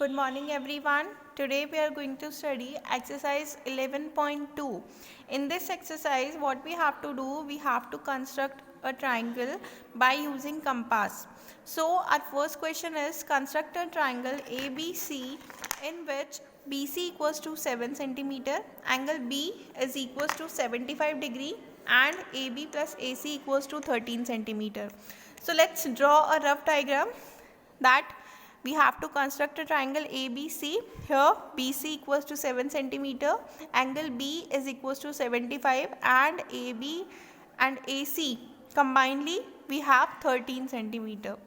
Good morning everyone. Today we are going to study exercise 11.2. In this exercise what we have to do, we have to construct a triangle by using compass. So our first question is construct a triangle ABC in which BC equals to 7 centimeter, angle B is equals to 75 degree and AB plus AC equals to 13 centimeter. So let's draw a rough diagram that we have to construct a triangle ABC. Here BC equals to 7 centimeter, angle B is equals to 75 and AB and AC combinedly we have 13 centimeter.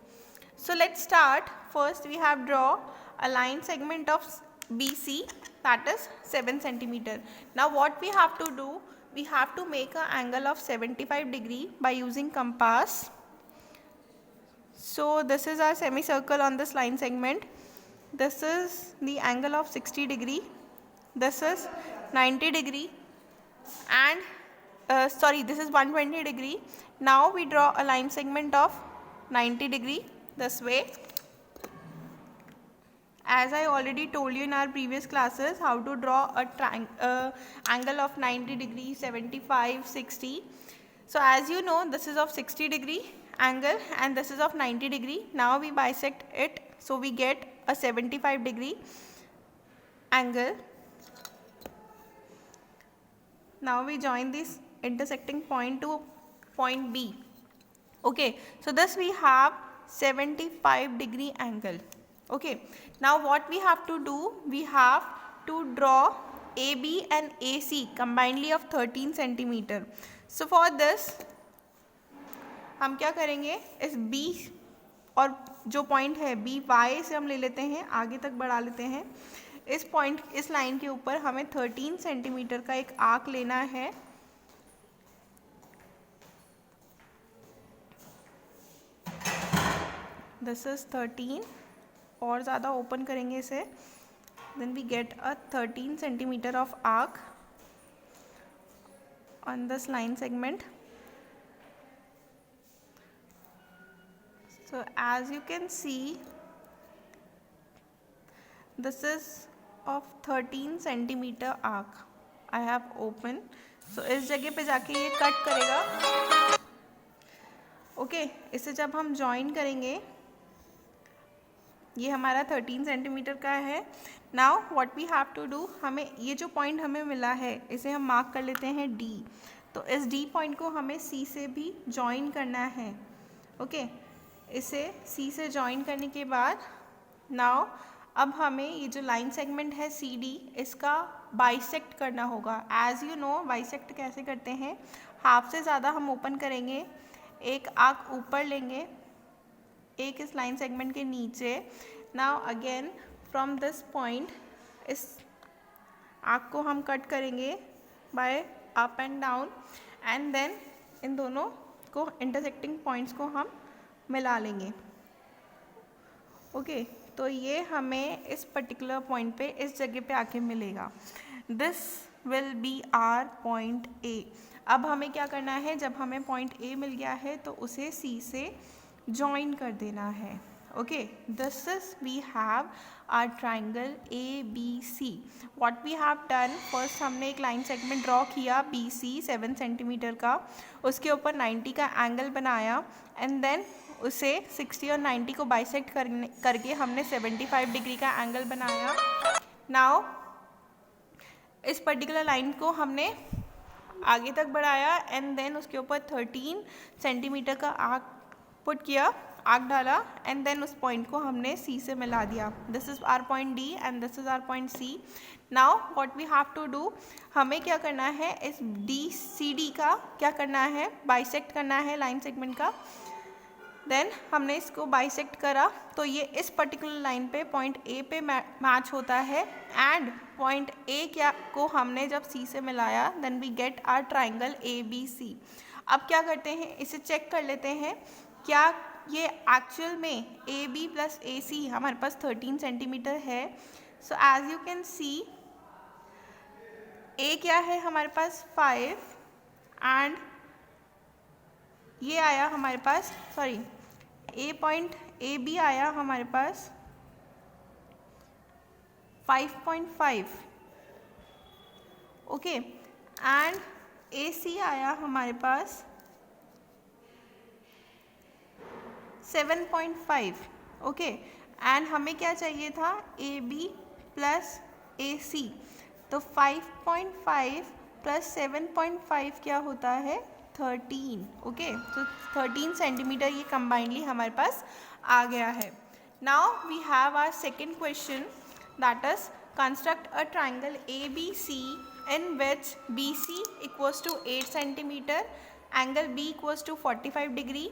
So let's start. First we have draw a line segment of BC, that is 7 centimeter. Now what we have to do, we have to make an angle of 75 degree by using compass. So this is our semicircle on this line segment. This is the angle of 60 degree. This is 90 degree and this is 120 degree. Now we draw a line segment of 90 degree this way. As I already told you in our previous classes how to draw a angle of 90 degree, 75, 60. So as you know, this is of 60 degree angle and this is of 90 degree. Now we bisect it, so we get a 75 degree angle. Now we join this intersecting point to point B. Okay, so this we have 75 degree angle. Okay, now what we have to do, we have to draw AB and AC combinedly of 13 centimeter. So for this हम क्या करेंगे, इस B और जो point है B Y से हम ले लेते हैं, आगे तक बढ़ा लेते हैं. इस पॉइंट, इस लाइन के ऊपर हमें 13 सेंटीमीटर का एक आर्क लेना है. दिस इज 13 और ज़्यादा ओपन करेंगे इसे, then we get a 13 centimetre of arc on this line segment. So as you can see, this is of 13 centimeter arc I have opened. So इस जगह पे जाके ये कट करेगा. ओके, इसे जब हम ज्वाइन करेंगे, ये हमारा 13 सेंटीमीटर का है. Now what we have to do, हमें ये जो पॉइंट हमें मिला है इसे हम मार्क कर लेते हैं D. तो इस D पॉइंट को हमें C से भी ज्वाइन करना है. ओके, इसे C से ज्वाइन करने के बाद नाउ अब हमें ये जो लाइन सेगमेंट है CD, इसका बाइसेक्ट करना होगा. एज यू नो बाइसेक्ट कैसे करते हैं, हाफ से ज़्यादा हम ओपन करेंगे, एक आर्क ऊपर लेंगे, एक इस लाइन सेगमेंट के नीचे. Now again from this point इस आर्क को हम कट करेंगे by up and down and then इन दोनों को इंटरसेक्टिंग पॉइंट्स को हम मिला लेंगे. ओके, तो ये हमें इस पर्टिकुलर पॉइंट पे इस जगह पे आके मिलेगा. This will be our point A. अब हमें क्या करना है, जब हमें पॉइंट ए मिल गया है तो उसे सी से ज्वाइन कर देना है. Okay, this is we have our triangle A B C. What we have done, first हमने एक लाइन सेगमेंट ड्रॉ किया बी सी 7 सेंटीमीटर का, उसके ऊपर 90 का एंगल बनाया एंड देन उसे 60 और 90 को बाइसेक्ट करके हमने 75 डिग्री का एंगल बनाया. नाउ इस पर्टिकुलर लाइन को हमने आगे तक बढ़ाया एंड देन उसके ऊपर 13 सेंटीमीटर का आर्क पुट किया, आर्क डाला एंड देन उस पॉइंट को हमने सी से मिला दिया. This is our point D and this is our point C. Now what we have to do, हमें क्या करना है, इस डी सी डी का क्या करना है, बाइसेक्ट करना है लाइन सेगमेंट का. देन हमने इसको बाइसेक्ट करा तो ये इस पर्टिकुलर लाइन पे पॉइंट ए पे मैच होता है एंड पॉइंट ए क्या को हमने जब सी से मिलाया then we get our triangle A B C. अब क्या करते हैं, इसे चेक कर लेते हैं क्या ये एक्चुअल में ए बी प्लस ए सी हमारे पास 13 सेंटीमीटर है. So as you can see a क्या है हमारे पास 5 एंड ये आया हमारे पास, sorry a point a b आया हमारे पास 5.5, ओके, एंड AC आया हमारे पास 7.5, ओके, एंड हमें क्या चाहिए था AB प्लस AC, तो 5.5 प्लस 7.5 क्या होता है 13, ओके, तो 13 सेंटीमीटर ये कंबाइंडली हमारे पास आ गया है. Now we have our second question, that is construct a triangle ABC in which BC equals to 8 centimeter, angle B equals to 45 degree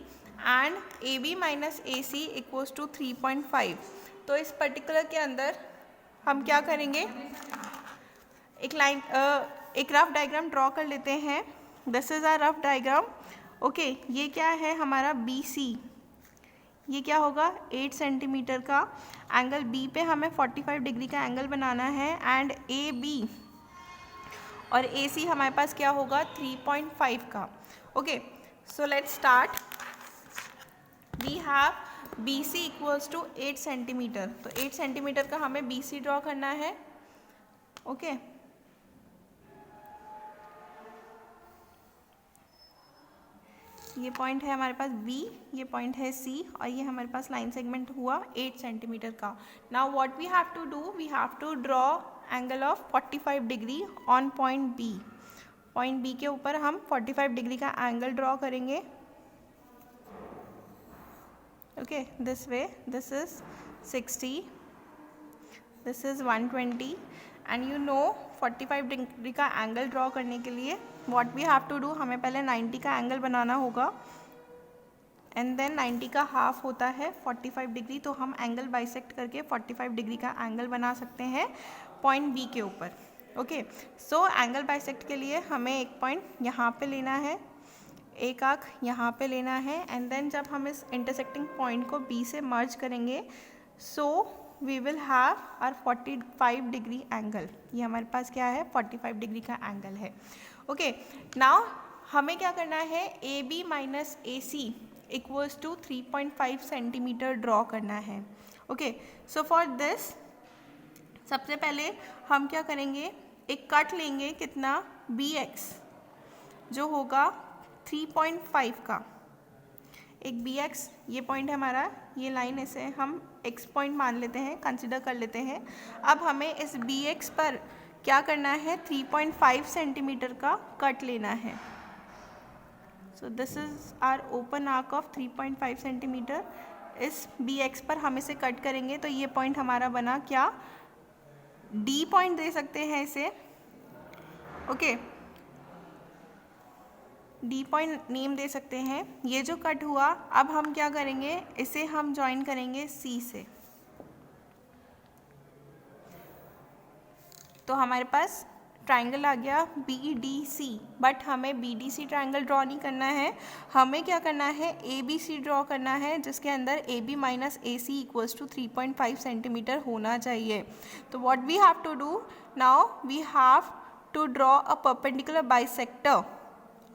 and AB minus AC equals to 3.5. तो इस particular के अंदर हम क्या करेंगे, एक रफ डायग्राम ड्रॉ कर लेते हैं. This is our rough diagram, okay. ये क्या है हमारा BC, ये क्या होगा 8 सेंटीमीटर का एंगल B पे हमें 45 डिग्री का एंगल बनाना है, एंड AB और AC हमारे पास क्या होगा 3.5 का, okay. So let's start. We have BC equals to 8 centimetre, तो 8 सेंटीमीटर का हमें BC ड्रॉ करना है, ओके. ये पॉइंट है हमारे पास B, ये पॉइंट है C, और ये हमारे पास लाइन सेगमेंट हुआ 8 सेंटीमीटर का. Now what we have to do, we have to draw angle of 45 degree on point B. Point B के ऊपर हम 45 डिग्री का एंगल ड्रॉ करेंगे, okay. This way, this is 60, this is 120, and you know 45 degree का angle draw करने के लिए what we have to do, हमें पहले 90 का एंगल बनाना होगा, एंड देन 90 का हाफ होता है 45 डिग्री, तो हम एंगल बाइसेक्ट करके 45 डिग्री का एंगल बना सकते हैं पॉइंट B के ऊपर, ओके. सो एंगल बाइसेक्ट के लिए हमें एक पॉइंट यहाँ पे लेना है, एक आंख यहाँ पे लेना है, एंड देन जब हम इस इंटरसेक्टिंग पॉइंट को B से मर्ज करेंगे, so we will have our 45 degree angle. ये हमारे पास क्या है 45 डिग्री का एंगल है, ओके. नाउ हमें क्या करना है AB minus AC equals to 3.5 centimetre draw करना है, ओके. सो फॉर दिस सबसे पहले हम क्या करेंगे, एक कट लेंगे, कितना BX जो होगा 3.5 का, एक BX, ये पॉइंट है हमारा, ये लाइन इसे हम X पॉइंट मान लेते हैं, कंसिडर कर लेते हैं. अब हमें इस BX पर क्या करना है 3.5 सेंटीमीटर का कट लेना है. So this is our open arc of 3.5 centimetre. इस BX पर हम इसे कट करेंगे, तो ये पॉइंट हमारा बना क्या D पॉइंट दे सकते हैं इसे, ओके. D पॉइंट नेम दे सकते हैं. ये जो कट हुआ, अब हम क्या करेंगे, इसे हम ज्वाइन करेंगे C से, तो हमारे पास ट्राइंगल आ गया BDC. बट हमें BDC ट्राइंगल ड्रॉ नहीं करना है, हमें क्या करना है ABC ड्रॉ करना है, जिसके अंदर AB minus AC equals to 3.5 centimetre होना चाहिए. तो what we have to do now, we have to draw a perpendicular bisector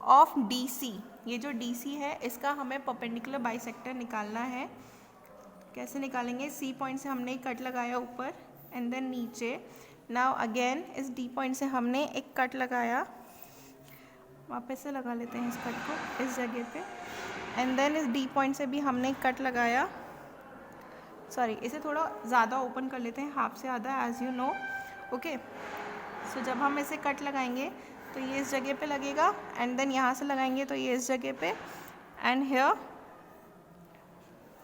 of DC. ये जो DC है इसका हमें परपेंडिकुलर बाइसेक्टर निकालना है. कैसे निकालेंगे, C पॉइंट से हमने एक कट लगाया ऊपर, एंड देन नीचे. नाउ अगेन इस D पॉइंट से हमने एक कट लगाया, वापस से लगा लेते हैं इस कट को इस जगह पे, एंड देन इस D पॉइंट से भी हमने एक कट लगाया. सॉरी, इसे थोड़ा ज़्यादा ओपन कर लेते हैं, हाफ से आधा, एज यू नो, ओके. सो जब हम इसे कट लगाएंगे तो ये इस जगह पे लगेगा, एंड देन यहाँ से लगाएंगे तो ये इस जगह पे, एंड हियर,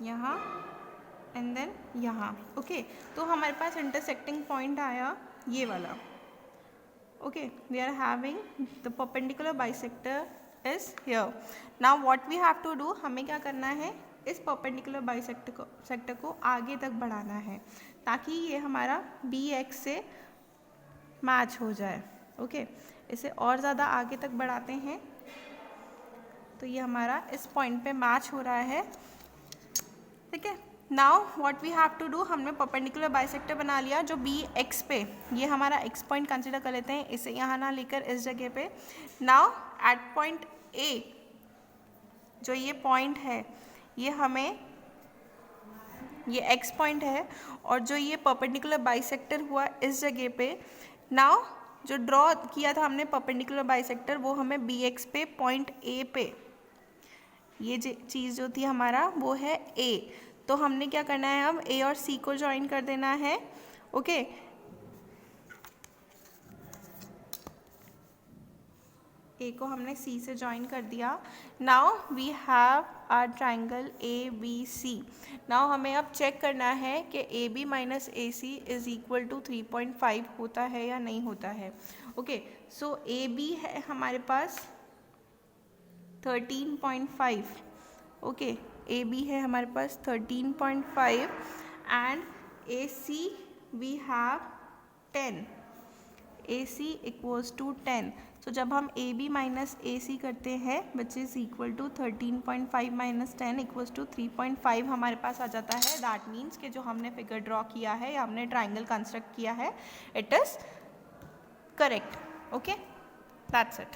यहाँ, एंड देन यहाँ, ओके. तो हमारे पास इंटरसेक्टिंग पॉइंट आया ये वाला, okay. We are having the perpendicular bisector is here. Now what we have to do, हमें क्या करना है, इस परपेंडिकुलर बाइसेक्टर को आगे तक बढ़ाना है, ताकि ये हमारा BX से मैच हो जाए, ओके. इसे और ज़्यादा आगे तक बढ़ाते हैं, तो ये हमारा इस पॉइंट पे मैच हो रहा है, ठीक है. Now what we have to do, हमने परपेंडिकुलर बाइसेक्टर बना लिया जो BX पे, ये हमारा X पॉइंट कंसिडर कर लेते हैं, इसे यहाँ ना लेकर इस जगह पे. नाउ एट पॉइंट A, जो ये पॉइंट है, ये हमें ये एक्स पॉइंट है और जो ये परपेंडिकुलर बाइसेक्टर हुआ इस जगह पे, नाउ जो ड्रॉ किया था हमने परपेंडिकुलर बाइसेक्टर वो हमें बी एक्स पे पॉइंट ए पे, ये चीज़ जो थी हमारा वो है ए, तो हमने क्या करना है अब ए और सी को ज्वाइन कर देना है। ओके, ए को हमने सी से ज्वाइन कर दिया। Now we have our triangle A B C. Now हमें अब चेक करना है कि A B minus A C is equal to 3.5 होता है या नहीं होता है। ओके, सो ए बी है हमारे पास 13.5। ओके, ए बी है हमारे पास 13.5 and A C we have 10, A C equals to 10। तो जब हम ए बी माइनस ए सी करते हैं which is equal to 13.5 minus 10 equals to 3.5 हमारे पास आ जाता है। दैट मीन्स कि जो हमने फिगर ड्रॉ किया है या हमने ट्राइंगल कंस्ट्रक्ट किया है it is correct. Okay, that's it.